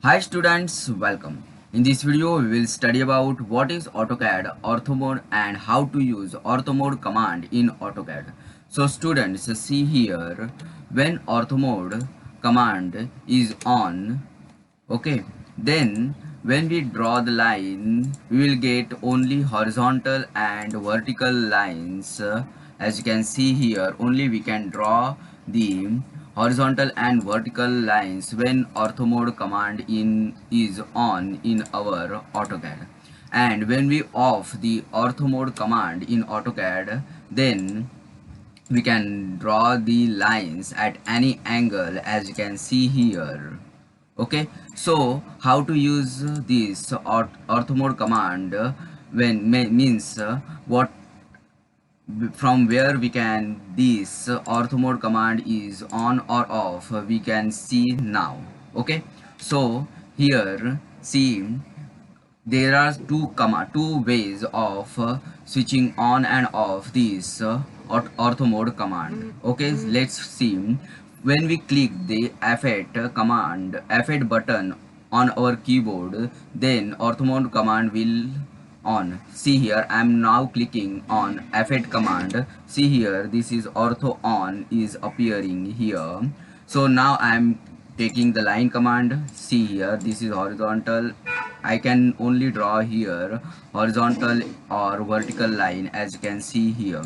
Hi students, welcome. In this video, we will study about what is AutoCAD Ortho Mode and how to use Ortho Mode command in AutoCAD. So students, see here, when Ortho Mode command is on, okay, then when we draw the line, we will get only horizontal and vertical lines. As you can see here, only we can draw the horizontal and vertical lines when ortho mode command is on in our AutoCAD. And when we off the ortho mode command in AutoCAD, then we can draw the lines at any angle, as you can see here. Okay, so how to use this ortho mode command when means what, from where we can this ortho mode command is on or off, we can see now. Okay, so here see, there are two ways of switching on and off this ortho mode command. Okay, let's see. When we click the F8 button on our keyboard, then ortho mode command will on. See here, I am now clicking on F8 command. See here, this is ortho on is appearing here. So now I am taking the line command. See here, this is horizontal. I can only draw here horizontal or vertical line, as you can see here.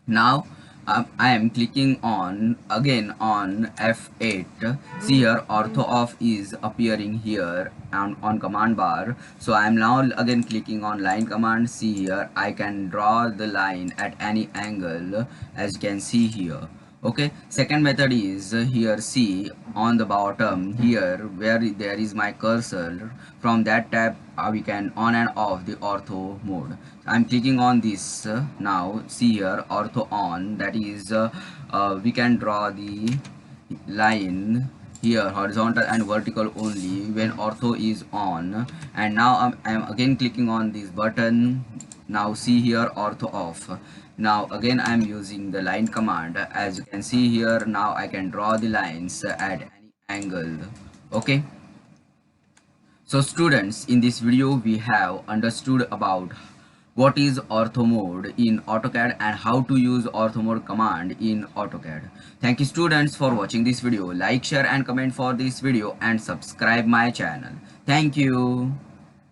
Now I am clicking on again on F8. See here, ortho off is appearing here on command bar. So I am now again clicking on line command. See here, I can draw the line at any angle, as you can see here. Okay, second method is here, see on the bottom here where there is my cursor. From that tab we can on and off the ortho mode. I'm clicking on this now. See here, ortho on, that is we can draw the line here horizontal and vertical only when ortho is on. And now I'm again clicking on this button. Now see here, ortho off. Now again I am using the line command. As you can see here, now I can draw the lines at any angle. Okay, so students, in this video we have understood about what is ortho mode in AutoCAD and how to use ortho mode command in AutoCAD. Thank you students for watching this video. Like, share and comment for this video and subscribe my channel. Thank you.